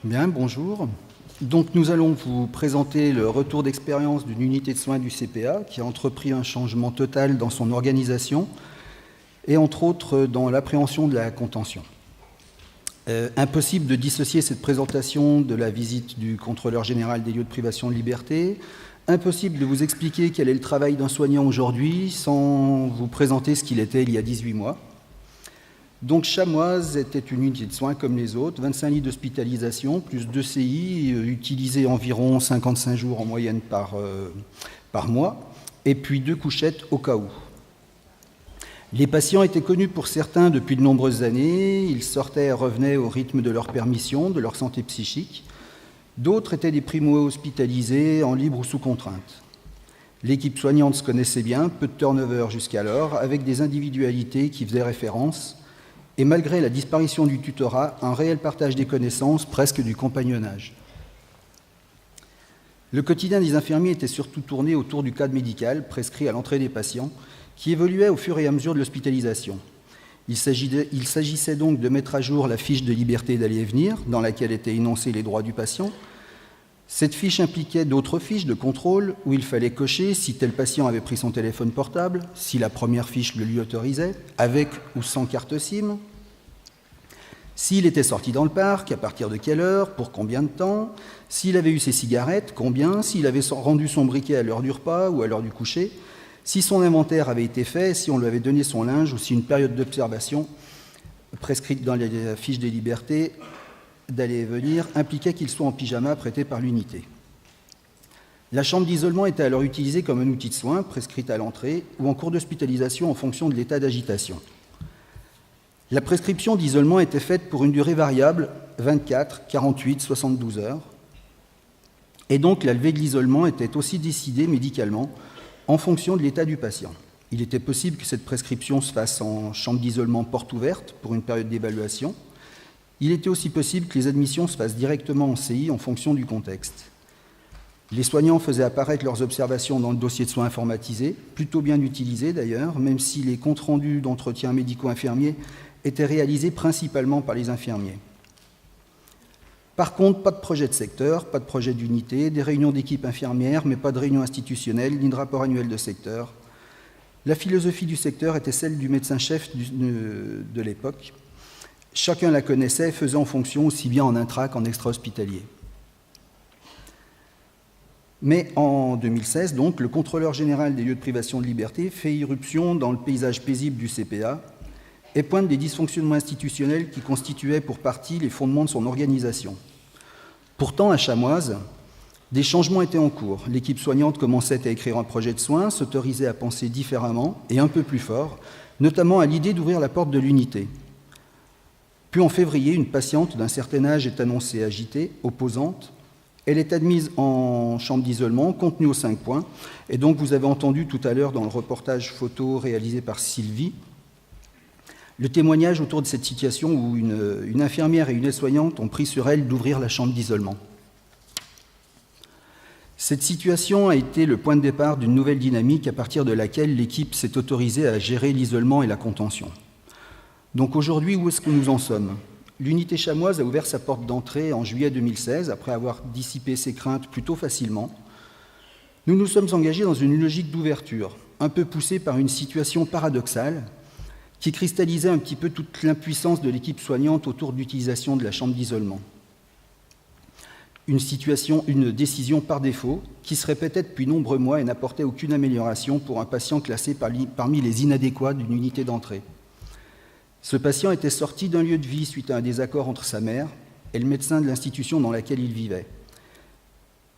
Bien, bonjour. Donc nous allons vous présenter le retour d'expérience d'une unité de soins du CPA qui a entrepris un changement total dans son organisation et entre autres dans l'appréhension de la contention. Impossible de dissocier cette présentation de la visite du contrôleur général des lieux de privation de liberté. Impossible de vous expliquer quel est le travail d'un soignant aujourd'hui sans vous présenter ce qu'il était il y a 18 mois. Donc Chamoise était une unité de soins comme les autres, 25 lits d'hospitalisation, plus 2 CI, utilisés environ 55 jours en moyenne par mois, et puis 2 couchettes au cas où. Les patients étaient connus pour certains depuis de nombreuses années, ils sortaient et revenaient au rythme de leur permission, de leur santé psychique. D'autres étaient des primo-hospitalisés en libre ou sous contrainte. L'équipe soignante se connaissait bien, peu de turnover jusqu'alors, avec des individualités qui faisaient référence, et malgré la disparition du tutorat, un réel partage des connaissances, presque du compagnonnage. Le quotidien des infirmiers était surtout tourné autour du cadre médical, prescrit à l'entrée des patients, qui évoluait au fur et à mesure de l'hospitalisation. Il s'agissait donc de mettre à jour la fiche de liberté d'aller et venir, dans laquelle étaient énoncés les droits du patient. Cette fiche impliquait d'autres fiches de contrôle, où il fallait cocher si tel patient avait pris son téléphone portable, si la première fiche le lui autorisait, avec ou sans carte SIM, s'il était sorti dans le parc, à partir de quelle heure, pour combien de temps, s'il avait eu ses cigarettes, combien, s'il avait rendu son briquet à l'heure du repas ou à l'heure du coucher, si son inventaire avait été fait, si on lui avait donné son linge ou si une période d'observation prescrite dans la fiche des libertés d'aller et venir impliquait qu'il soit en pyjama prêté par l'unité. La chambre d'isolement était alors utilisée comme un outil de soin, prescrite à l'entrée ou en cours d'hospitalisation en fonction de l'état d'agitation. La prescription d'isolement était faite pour une durée variable, 24, 48, 72 heures. Et donc la levée de l'isolement était aussi décidée médicalement en fonction de l'état du patient. Il était possible que cette prescription se fasse en chambre d'isolement porte ouverte pour une période d'évaluation. Il était aussi possible que les admissions se fassent directement en CI en fonction du contexte. Les soignants faisaient apparaître leurs observations dans le dossier de soins informatisé, plutôt bien utilisé d'ailleurs, même si les comptes rendus d'entretien médico-infirmiers étaient réalisés principalement par les infirmiers. Par contre, pas de projet de secteur, pas de projet d'unité, des réunions d'équipe infirmière, mais pas de réunion institutionnelle, ni de rapport annuel de secteur. La philosophie du secteur était celle du médecin-chef de l'époque. Chacun la connaissait et faisait en fonction aussi bien en intra qu'en extra-hospitalier. Mais en 2016, donc, le contrôleur général des lieux de privation de liberté fait irruption dans le paysage paisible du CPA et pointe des dysfonctionnements institutionnels qui constituaient pour partie les fondements de son organisation. Pourtant, à Chamoise, des changements étaient en cours. L'équipe soignante commençait à écrire un projet de soins, s'autorisait à penser différemment et un peu plus fort, notamment à l'idée d'ouvrir la porte de l'unité. Puis en février, une patiente d'un certain âge est annoncée agitée, opposante. Elle est admise en chambre d'isolement, contenue aux 5 points. Et donc, vous avez entendu tout à l'heure dans le reportage photo réalisé par Sylvie, le témoignage autour de cette situation où une infirmière et une aide-soignante ont pris sur elle d'ouvrir la chambre d'isolement. Cette situation a été le point de départ d'une nouvelle dynamique à partir de laquelle l'équipe s'est autorisée à gérer l'isolement et la contention. Donc aujourd'hui, où est-ce que nous en sommes ? L'unité chamoise a ouvert sa porte d'entrée en juillet 2016, après avoir dissipé ses craintes plutôt facilement. Nous nous sommes engagés dans une logique d'ouverture, un peu poussée par une situation paradoxale, qui cristallisait un petit peu toute l'impuissance de l'équipe soignante autour de l'utilisation de la chambre d'isolement. Une décision par défaut, qui se répétait depuis nombreux mois et n'apportait aucune amélioration pour un patient classé parmi les inadéquats d'une unité d'entrée. Ce patient était sorti d'un lieu de vie suite à un désaccord entre sa mère et le médecin de l'institution dans laquelle il vivait.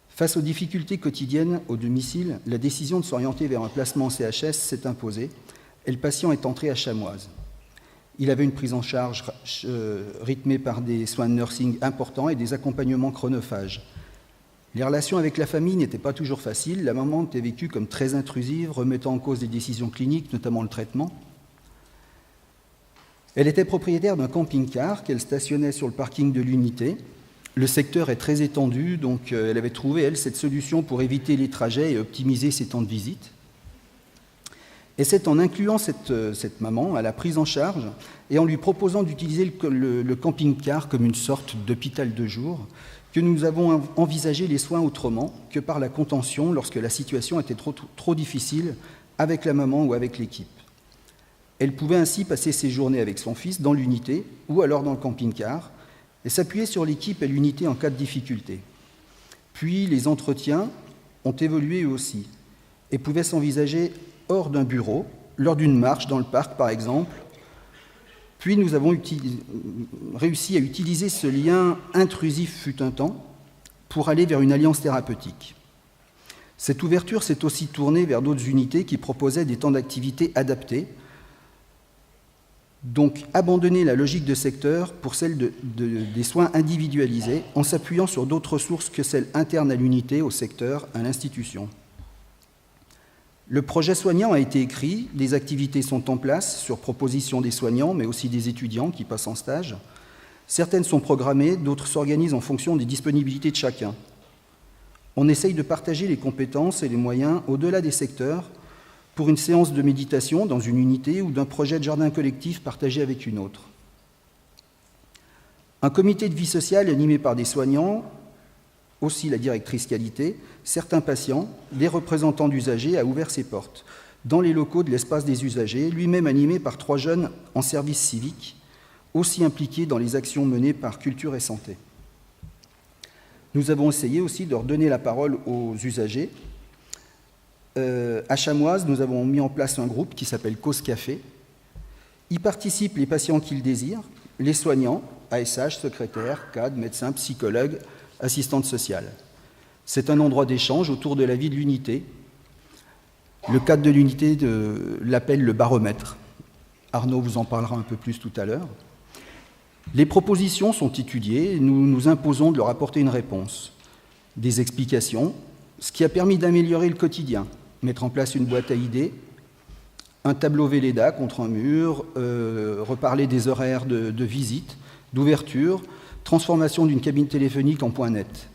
Face aux difficultés quotidiennes au domicile, la décision de s'orienter vers un placement en CHS s'est imposée et le patient est entré à Chamoise. Il avait une prise en charge rythmée par des soins de nursing importants et des accompagnements chronophages. Les relations avec la famille n'étaient pas toujours faciles. La maman était vécue comme très intrusive, remettant en cause des décisions cliniques, notamment le traitement. Elle était propriétaire d'un camping-car qu'elle stationnait sur le parking de l'unité. Le secteur est très étendu, donc elle avait trouvé, elle, cette solution pour éviter les trajets et optimiser ses temps de visite. Et c'est en incluant cette maman à la prise en charge et en lui proposant d'utiliser le camping-car comme une sorte d'hôpital de jour que nous avons envisagé les soins autrement que par la contention lorsque la situation était trop difficile avec la maman ou avec l'équipe. Elle pouvait ainsi passer ses journées avec son fils dans l'unité ou alors dans le camping-car et s'appuyer sur l'équipe et l'unité en cas de difficulté. Puis les entretiens ont évolué eux aussi et pouvaient s'envisager hors d'un bureau, lors d'une marche dans le parc par exemple. Puis nous avons réussi à utiliser ce lien intrusif fut un temps pour aller vers une alliance thérapeutique. Cette ouverture s'est aussi tournée vers d'autres unités qui proposaient des temps d'activité adaptés, donc abandonner la logique de secteur pour celle des soins individualisés en s'appuyant sur d'autres ressources que celles internes à l'unité, au secteur, à l'institution. Le projet soignant a été écrit, des activités sont en place sur proposition des soignants, mais aussi des étudiants qui passent en stage. Certaines sont programmées, d'autres s'organisent en fonction des disponibilités de chacun. On essaye de partager les compétences et les moyens au-delà des secteurs pour une séance de méditation dans une unité ou d'un projet de jardin collectif partagé avec une autre. Un comité de vie sociale animé par des soignants, aussi la directrice qualité, certains patients, des représentants d'usagers a ouvert ses portes dans les locaux de l'espace des usagers, lui-même animé par 3 jeunes en service civique, aussi impliqués dans les actions menées par Culture et Santé. Nous avons essayé aussi de leur donner la parole aux usagers. À Chamoise, nous avons mis en place un groupe qui s'appelle Cause Café. Y participent les patients qui le désirent, les soignants, ASH, secrétaires, cadres, médecins, psychologues, assistantes sociales. C'est un endroit d'échange autour de la vie de l'unité. Le cadre de l'unité l'appelle le baromètre. Arnaud vous en parlera un peu plus tout à l'heure. Les propositions sont étudiées et nous nous imposons de leur apporter une réponse, des explications, ce qui a permis d'améliorer le quotidien, mettre en place une boîte à idées, un tableau Velleda contre un mur, reparler des horaires de visite, d'ouverture, transformation d'une cabine téléphonique en point net.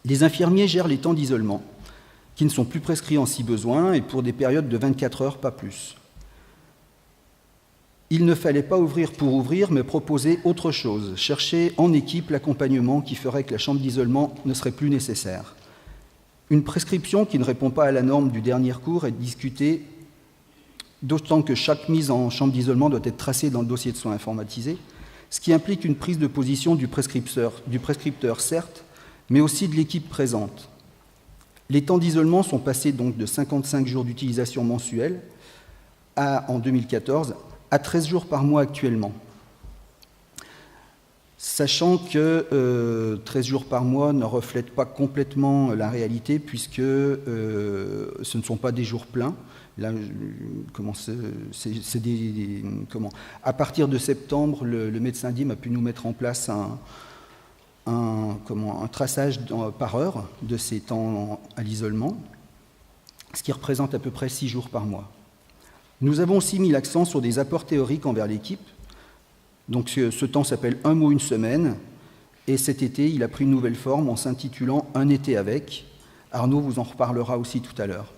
Les infirmiers gèrent les temps d'isolement, qui ne sont plus prescrits en si besoin et pour des périodes de 24 heures, pas plus. Il ne fallait pas ouvrir pour ouvrir, mais proposer autre chose, chercher en équipe l'accompagnement qui ferait que la chambre d'isolement ne serait plus nécessaire. Une prescription qui ne répond pas à la norme du dernier recours est discutée, d'autant que chaque mise en chambre d'isolement doit être tracée dans le dossier de soins informatisé, ce qui implique une prise de position du prescripteur certes, mais aussi de l'équipe présente. Les temps d'isolement sont passés donc de 55 jours d'utilisation mensuelle en 2014 à 13 jours par mois actuellement. Sachant que 13 jours par mois ne reflètent pas complètement la réalité puisque ce ne sont pas des jours pleins. Là, à partir de septembre, le médecin DIM a pu nous mettre en place un traçage par heure de ces temps à l'isolement, ce qui représente à peu près 6 jours par mois. Nous avons aussi mis l'accent sur des apports théoriques envers l'équipe. Donc ce temps s'appelle « Un mot, une semaine » et cet été, il a pris une nouvelle forme en s'intitulant « Un été avec ». Arnaud vous en reparlera aussi tout à l'heure.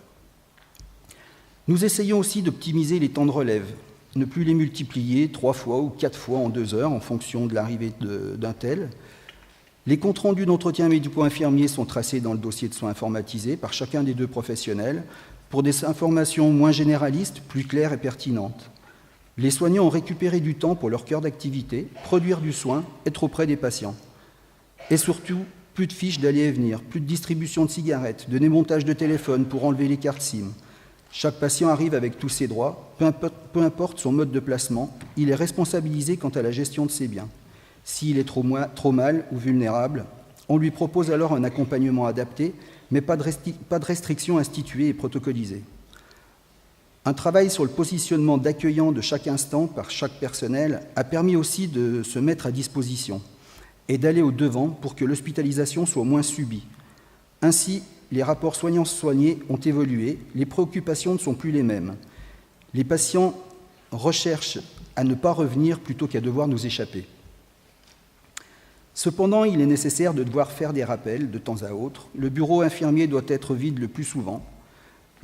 Nous essayons aussi d'optimiser les temps de relève, ne plus les multiplier 3 fois ou 4 fois en 2 heures en fonction de l'arrivée d'un tel. Les comptes rendus d'entretien médico-infirmier sont tracés dans le dossier de soins informatisé par chacun des 2 professionnels pour des informations moins généralistes, plus claires et pertinentes. Les soignants ont récupéré du temps pour leur cœur d'activité, produire du soin, être auprès des patients. Et surtout, plus de fiches d'aller et venir, plus de distribution de cigarettes, de démontage de téléphone pour enlever les cartes SIM. Chaque patient arrive avec tous ses droits, peu importe son mode de placement, il est responsabilisé quant à la gestion de ses biens. S'il est trop mal ou vulnérable, on lui propose alors un accompagnement adapté, mais pas de restrictions instituées et protocolisées. Un travail sur le positionnement d'accueillant de chaque instant par chaque personnel a permis aussi de se mettre à disposition et d'aller au-devant pour que l'hospitalisation soit moins subie. Ainsi, les rapports soignants-soignés ont évolué, les préoccupations ne sont plus les mêmes. Les patients recherchent à ne pas revenir plutôt qu'à devoir nous échapper. Cependant, il est nécessaire de devoir faire des rappels de temps à autre. Le bureau infirmier doit être vide le plus souvent.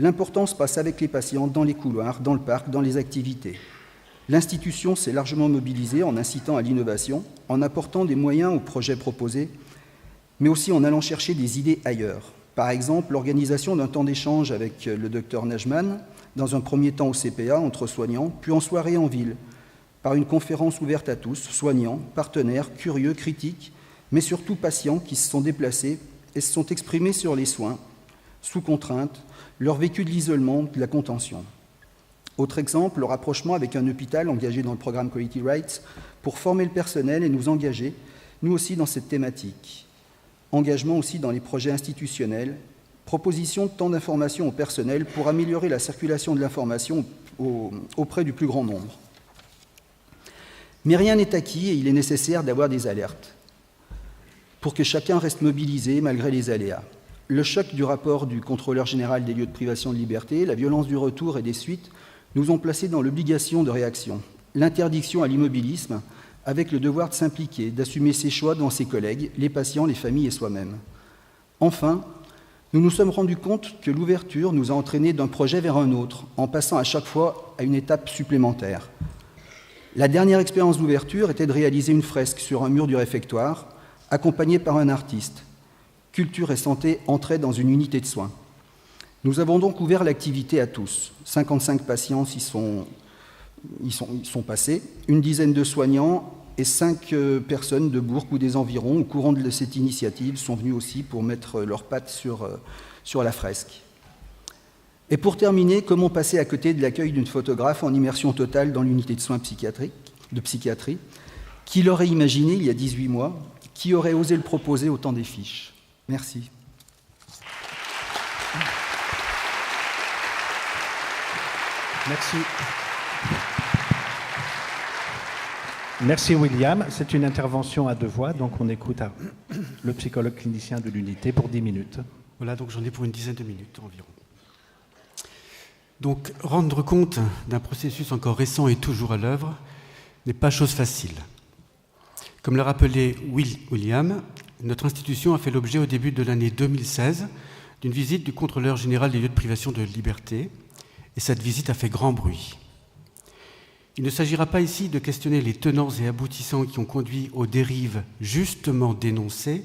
L'importance passe avec les patients dans les couloirs, dans le parc, dans les activités. L'institution s'est largement mobilisée en incitant à l'innovation, en apportant des moyens aux projets proposés, mais aussi en allant chercher des idées ailleurs. Par exemple, l'organisation d'un temps d'échange avec le docteur Najman, dans un premier temps au CPA, entre soignants, puis en soirée en ville, par une conférence ouverte à tous, soignants, partenaires, curieux, critiques, mais surtout patients qui se sont déplacés et se sont exprimés sur les soins, sous contrainte, leur vécu de l'isolement, de la contention. Autre exemple, le rapprochement avec un hôpital engagé dans le programme Quality Rights pour former le personnel et nous engager, nous aussi, dans cette thématique. Engagement aussi dans les projets institutionnels, proposition de temps d'information au personnel pour améliorer la circulation de l'information auprès du plus grand nombre. Mais rien n'est acquis et il est nécessaire d'avoir des alertes pour que chacun reste mobilisé malgré les aléas. Le choc du rapport du contrôleur général des lieux de privation de liberté, la violence du retour et des suites nous ont placés dans l'obligation de réaction. L'interdiction à l'immobilisme avec le devoir de s'impliquer, d'assumer ses choix devant ses collègues, les patients, les familles et soi-même. Enfin, nous nous sommes rendus compte que l'ouverture nous a entraînés d'un projet vers un autre, en passant à chaque fois à une étape supplémentaire. La dernière expérience d'ouverture était de réaliser une fresque sur un mur du réfectoire, accompagnée par un artiste. Culture et santé entraient dans une unité de soins. Nous avons donc ouvert l'activité à tous. 55 patients y sont passés, une dizaine de soignants et 5 personnes de Bourg ou des environs au courant de cette initiative sont venus aussi pour mettre leurs pattes sur la fresque. Et pour terminer, comment passer à côté de l'accueil d'une photographe en immersion totale dans l'unité de soins de psychiatrie? Qui l'aurait imaginé il y a 18 mois? Qui aurait osé le proposer au temps des fiches? Merci. Merci. Merci William. C'est une intervention à 2 voix, donc on écoute le psychologue clinicien de l'unité pour 10 minutes. Voilà, donc j'en ai pour une dizaine de minutes environ. Donc, rendre compte d'un processus encore récent et toujours à l'œuvre n'est pas chose facile. Comme l'a rappelé William, notre institution a fait l'objet au début de l'année 2016 d'une visite du contrôleur général des lieux de privation de liberté, et cette visite a fait grand bruit. Il ne s'agira pas ici de questionner les tenants et aboutissants qui ont conduit aux dérives justement dénoncées,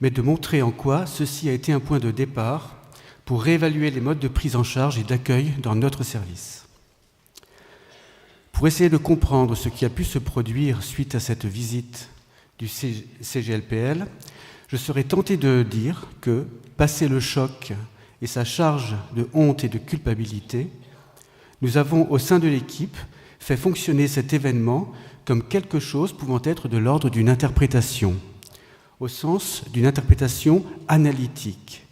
mais de montrer en quoi ceci a été un point de départ pour réévaluer les modes de prise en charge et d'accueil dans notre service. Pour essayer de comprendre ce qui a pu se produire suite à cette visite du CGLPL, je serais tenté de dire que, passé le choc et sa charge de honte et de culpabilité, nous avons, au sein de l'équipe, fait fonctionner cet événement comme quelque chose pouvant être de l'ordre d'une interprétation, au sens d'une interprétation analytique,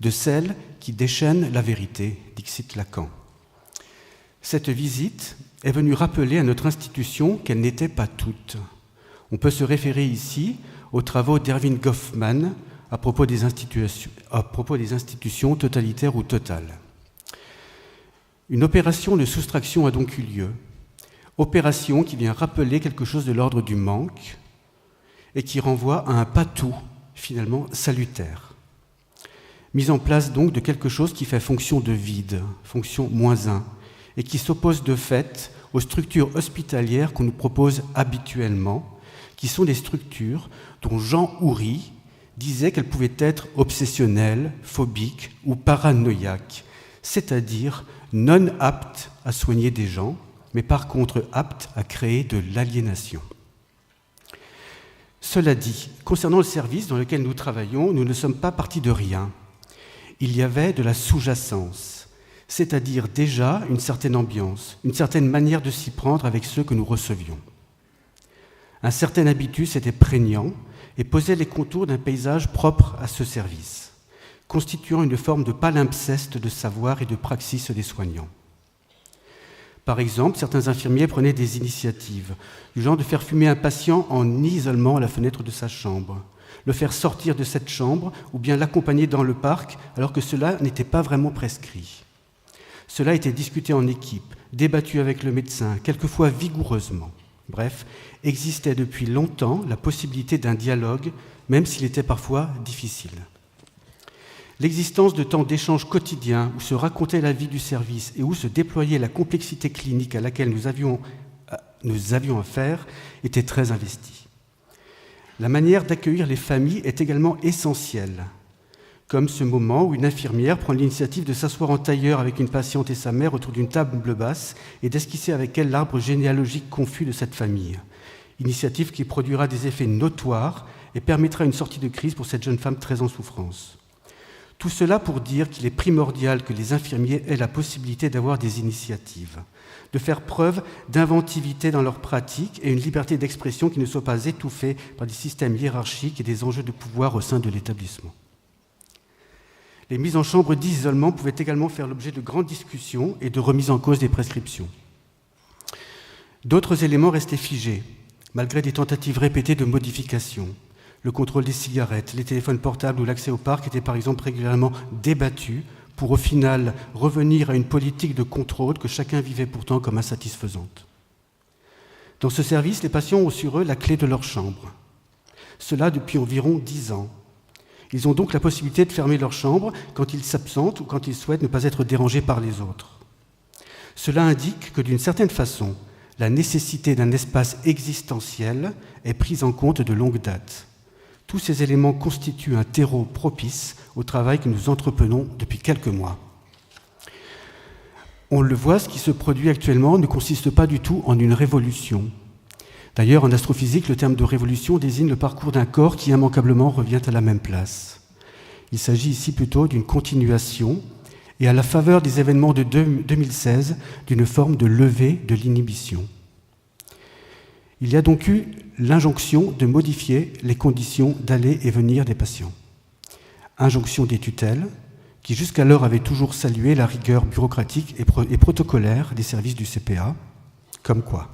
de celle qui déchaîne la vérité, dixit Lacan. Cette visite est venue rappeler à notre institution qu'elle n'était pas toute. On peut se référer ici aux travaux d'Erving Goffman à propos des institutions totalitaires ou totales. Une opération de soustraction a donc eu lieu, opération qui vient rappeler quelque chose de l'ordre du manque et qui renvoie à un pas-tout, finalement salutaire. Mise en place donc de quelque chose qui fait fonction de vide, fonction -1, et qui s'oppose de fait aux structures hospitalières qu'on nous propose habituellement, qui sont des structures dont Jean Houry disait qu'elles pouvaient être obsessionnelles, phobiques ou paranoïaques, c'est-à-dire non aptes à soigner des gens, mais par contre aptes à créer de l'aliénation. Cela dit, concernant le service dans lequel nous travaillons, nous ne sommes pas partis de rien. Il y avait de la sous-jacence, c'est-à-dire déjà une certaine ambiance, une certaine manière de s'y prendre avec ceux que nous recevions. Un certain habitus était prégnant et posait les contours d'un paysage propre à ce service, constituant une forme de palimpseste de savoir et de praxis des soignants. Par exemple, certains infirmiers prenaient des initiatives, du genre de faire fumer un patient en isolement à la fenêtre de sa chambre, le faire sortir de cette chambre ou bien l'accompagner dans le parc alors que cela n'était pas vraiment prescrit. Cela était discuté en équipe, débattu avec le médecin, quelquefois vigoureusement. Bref, existait depuis longtemps la possibilité d'un dialogue, même s'il était parfois difficile. L'existence de temps d'échanges quotidiens où se racontait la vie du service et où se déployait la complexité clinique à laquelle nous avions affaire était très investie. La manière d'accueillir les familles est également essentielle, comme ce moment où une infirmière prend l'initiative de s'asseoir en tailleur avec une patiente et sa mère autour d'une table basse et d'esquisser avec elle l'arbre généalogique confus de cette famille. Initiative qui produira des effets notoires et permettra une sortie de crise pour cette jeune femme très en souffrance. Tout cela pour dire qu'il est primordial que les infirmiers aient la possibilité d'avoir des initiatives, de faire preuve d'inventivité dans leurs pratiques et une liberté d'expression qui ne soit pas étouffée par des systèmes hiérarchiques et des enjeux de pouvoir au sein de l'établissement. Les mises en chambre d'isolement pouvaient également faire l'objet de grandes discussions et de remises en cause des prescriptions. D'autres éléments restaient figés, malgré des tentatives répétées de modification. Le contrôle des cigarettes, les téléphones portables ou l'accès au parc étaient par exemple régulièrement débattus pour au final revenir à une politique de contrôle que chacun vivait pourtant comme insatisfaisante. Dans ce service, les patients ont sur eux la clé de leur chambre. Cela depuis environ 10 ans. Ils ont donc la possibilité de fermer leur chambre quand ils s'absentent ou quand ils souhaitent ne pas être dérangés par les autres. Cela indique que d'une certaine façon, la nécessité d'un espace existentiel est prise en compte de longue date. Tous ces éléments constituent un terreau propice au travail que nous entreprenons depuis quelques mois. On le voit, ce qui se produit actuellement ne consiste pas du tout en une révolution. D'ailleurs, en astrophysique, le terme de révolution désigne le parcours d'un corps qui immanquablement revient à la même place. Il s'agit ici plutôt d'une continuation et à la faveur des événements de 2016, d'une forme de levée de l'inhibition. Il y a donc eu l'injonction de modifier les conditions d'aller et venir des patients. Injonction des tutelles, qui jusqu'alors avaient toujours salué la rigueur bureaucratique et protocolaire des services du CPA, comme quoi.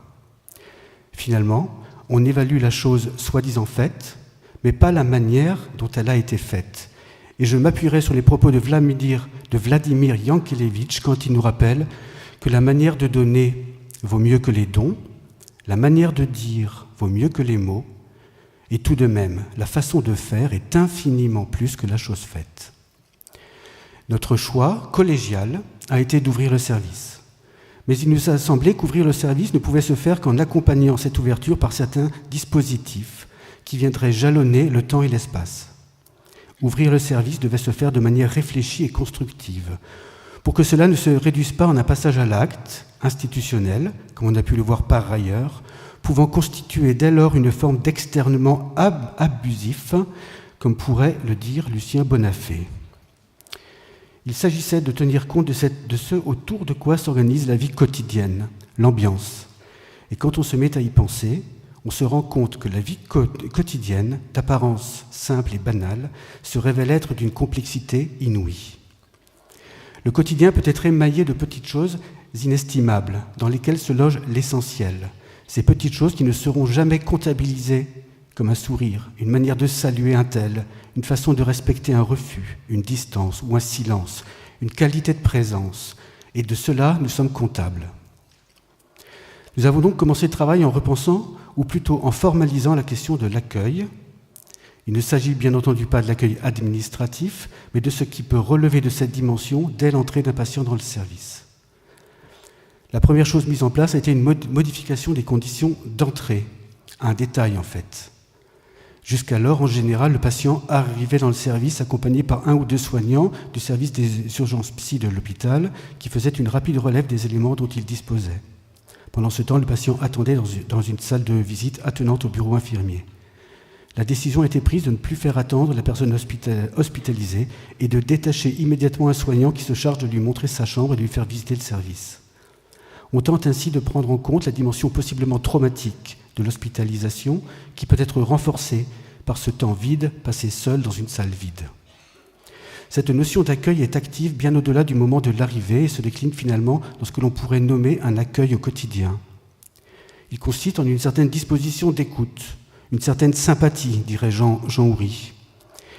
Finalement, on évalue la chose soi-disant faite, mais pas la manière dont elle a été faite. Et je m'appuierai sur les propos de Vladimir Yankelevitch quand il nous rappelle que la manière de donner vaut mieux que les dons, la manière de dire vaut mieux que les mots, et tout de même, la façon de faire est infiniment plus que la chose faite. Notre choix, collégial, a été d'ouvrir le service. Mais il nous a semblé qu'ouvrir le service ne pouvait se faire qu'en accompagnant cette ouverture par certains dispositifs qui viendraient jalonner le temps et l'espace. Ouvrir le service devait se faire de manière réfléchie et constructive, pour que cela ne se réduise pas en un passage à l'acte institutionnel, comme on a pu le voir par ailleurs, pouvant constituer dès lors une forme d'externement abusif, comme pourrait le dire Lucien Bonafé. Il s'agissait de tenir compte de ce autour de quoi s'organise la vie quotidienne, l'ambiance. Et quand on se met à y penser, on se rend compte que la vie quotidienne, d'apparence simple et banale, se révèle être d'une complexité inouïe. Le quotidien peut être émaillé de petites choses inestimables, dans lesquelles se loge l'essentiel. Ces petites choses qui ne seront jamais comptabilisées comme un sourire, une manière de saluer un tel, une façon de respecter un refus, une distance ou un silence, une qualité de présence. Et de cela, nous sommes comptables. Nous avons donc commencé le travail en repensant, ou plutôt en formalisant la question de l'accueil. Il ne s'agit bien entendu pas de l'accueil administratif, mais de ce qui peut relever de cette dimension dès l'entrée d'un patient dans le service. La première chose mise en place a été une modification des conditions d'entrée, un détail en fait. Jusqu'alors, en général, le patient arrivait dans le service accompagné par un ou deux soignants du service des urgences psy de l'hôpital qui faisaient une rapide relève des éléments dont il disposait. Pendant ce temps, le patient attendait dans une salle de visite attenante au bureau infirmier. La décision a été prise de ne plus faire attendre la personne hospitalisée et de détacher immédiatement un soignant qui se charge de lui montrer sa chambre et de lui faire visiter le service. On tente ainsi de prendre en compte la dimension possiblement traumatique de l'hospitalisation qui peut être renforcée par ce temps vide passé seul dans une salle vide. Cette notion d'accueil est active bien au-delà du moment de l'arrivée et se décline finalement dans ce que l'on pourrait nommer un accueil au quotidien. Il consiste en une certaine disposition d'écoute, une certaine sympathie, dirait Jean Houry.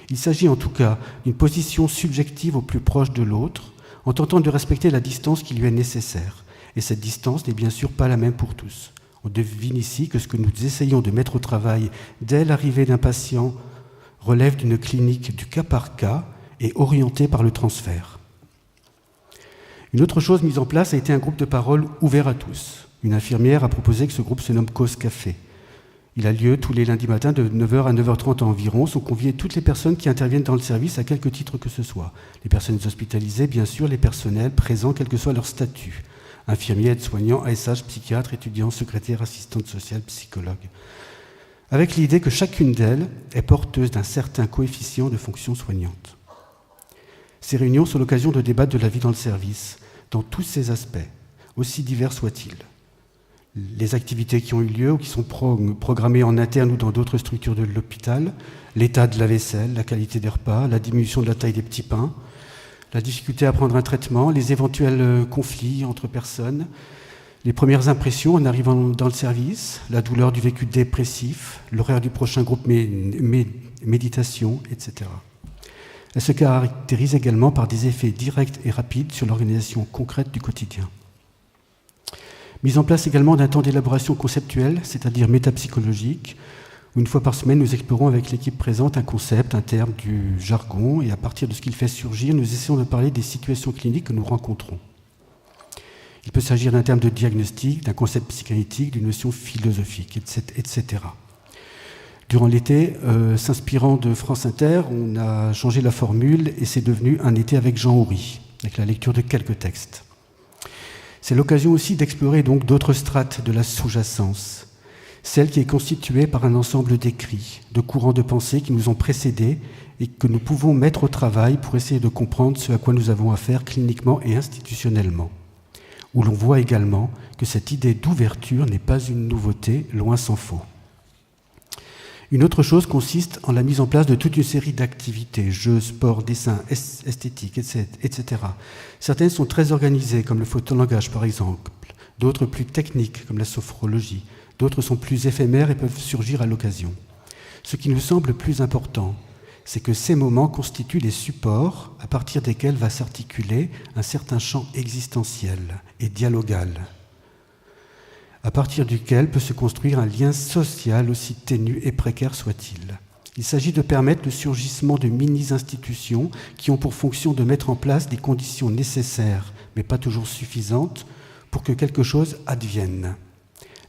Il s'agit en tout cas d'une position subjective au plus proche de l'autre, en tentant de respecter la distance qui lui est nécessaire. Et cette distance n'est bien sûr pas la même pour tous. On devine ici que ce que nous essayons de mettre au travail dès l'arrivée d'un patient relève d'une clinique du cas par cas et orientés par le transfert. Une autre chose mise en place a été un groupe de parole ouvert à tous. Une infirmière a proposé que ce groupe se nomme Cause Café. Il a lieu tous les lundis matins de 9h à 9h30 environ. Sont conviées toutes les personnes qui interviennent dans le service à quelque titre que ce soit. Les personnes hospitalisées, bien sûr, les personnels présents, quel que soit leur statut. Infirmiers, aides-soignants, ASH, psychiatres, étudiants, secrétaires, assistantes sociales, psychologues. Avec l'idée que chacune d'elles est porteuse d'un certain coefficient de fonction soignante. Ces réunions sont l'occasion de débattre de la vie dans le service, dans tous ses aspects, aussi divers soient-ils. Les activités qui ont eu lieu ou qui sont programmées en interne ou dans d'autres structures de l'hôpital, l'état de la vaisselle, la qualité des repas, la diminution de la taille des petits pains, la difficulté à prendre un traitement, les éventuels conflits entre personnes, les premières impressions en arrivant dans le service, la douleur du vécu dépressif, l'horaire du prochain groupe méditation, etc. Elle se caractérise également par des effets directs et rapides sur l'organisation concrète du quotidien. Mise en place également d'un temps d'élaboration conceptuelle, c'est-à-dire métapsychologique, où une fois par semaine, nous explorons avec l'équipe présente un concept, un terme, du jargon, et à partir de ce qu'il fait surgir, nous essayons de parler des situations cliniques que nous rencontrons. Il peut s'agir d'un terme de diagnostic, d'un concept psychanalytique, d'une notion philosophique, etc. Durant l'été, s'inspirant de France Inter, on a changé la formule et c'est devenu un été avec Jean Houry, avec la lecture de quelques textes. C'est l'occasion aussi d'explorer donc d'autres strates de la sous-jacence, celle qui est constituée par un ensemble d'écrits, de courants de pensée qui nous ont précédés et que nous pouvons mettre au travail pour essayer de comprendre ce à quoi nous avons affaire cliniquement et institutionnellement, où l'on voit également que cette idée d'ouverture n'est pas une nouveauté, loin s'en faut. Une autre chose consiste en la mise en place de toute une série d'activités, jeux, sports, dessins, esthétiques, etc. Certaines sont très organisées, comme le photolangage par exemple, d'autres plus techniques, comme la sophrologie, d'autres sont plus éphémères et peuvent surgir à l'occasion. Ce qui nous semble plus important, c'est que ces moments constituent les supports à partir desquels va s'articuler un certain champ existentiel et dialogal, à partir duquel peut se construire un lien social aussi ténu et précaire soit-il. Il s'agit de permettre le surgissement de mini-institutions qui ont pour fonction de mettre en place des conditions nécessaires, mais pas toujours suffisantes, pour que quelque chose advienne.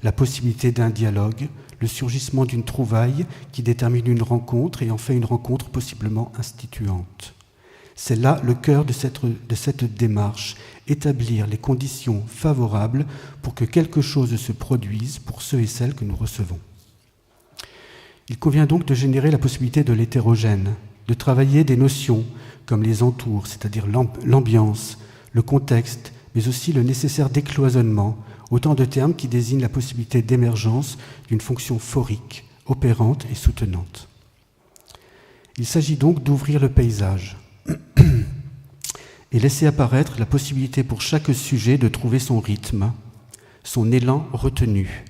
La possibilité d'un dialogue, le surgissement d'une trouvaille qui détermine une rencontre et en fait une rencontre possiblement instituante. C'est là le cœur de cette démarche, établir les conditions favorables pour que quelque chose se produise pour ceux et celles que nous recevons. Il convient donc de générer la possibilité de l'hétérogène, de travailler des notions comme les entours, c'est-à-dire l'ambiance, le contexte, mais aussi le nécessaire décloisonnement, autant de termes qui désignent la possibilité d'émergence d'une fonction phorique, opérante et soutenante. Il s'agit donc d'ouvrir le paysage et laisser apparaître la possibilité pour chaque sujet de trouver son rythme, son élan retenu.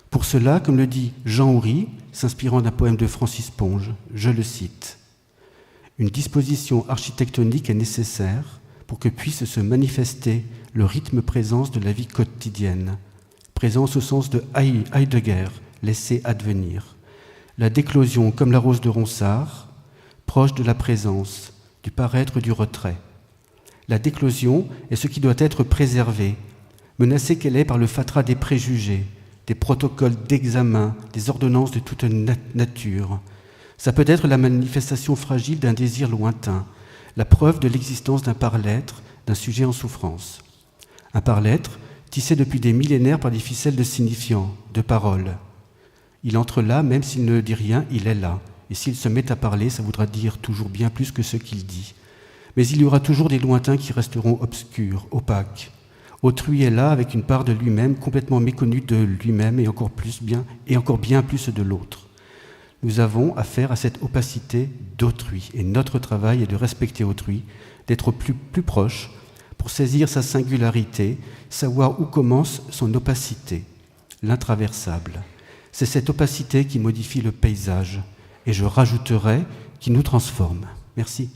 Pour cela, comme le dit Jean Houry, s'inspirant d'un poème de Francis Ponge, je le cite, « Une disposition architectonique est nécessaire pour que puisse se manifester le rythme-présence de la vie quotidienne, présence au sens de Heidegger, laisser advenir. La déclosion, comme la rose de Ronsard, proche de la présence, du paraître du retrait. La déclosion est ce qui doit être préservé, menacée qu'elle est par le fatras des préjugés, des protocoles d'examen, des ordonnances de toute nature. Ça peut être la manifestation fragile d'un désir lointain, la preuve de l'existence d'un par-l'être, d'un sujet en souffrance. Un par-l'être tissé depuis des millénaires par des ficelles de signifiants, de paroles. Il entre là, même s'il ne dit rien, il est là. Et s'il se met à parler, ça voudra dire toujours bien plus que ce qu'il dit. Mais il y aura toujours des lointains qui resteront obscurs, opaques. Autrui est là avec une part de lui-même complètement méconnue de lui-même et encore bien plus de l'autre. Nous avons affaire à cette opacité d'autrui et notre travail est de respecter autrui, d'être plus proche pour saisir sa singularité, savoir où commence son opacité, l'intraversable. C'est cette opacité qui modifie le paysage et je rajouterai qui nous transforme. Merci.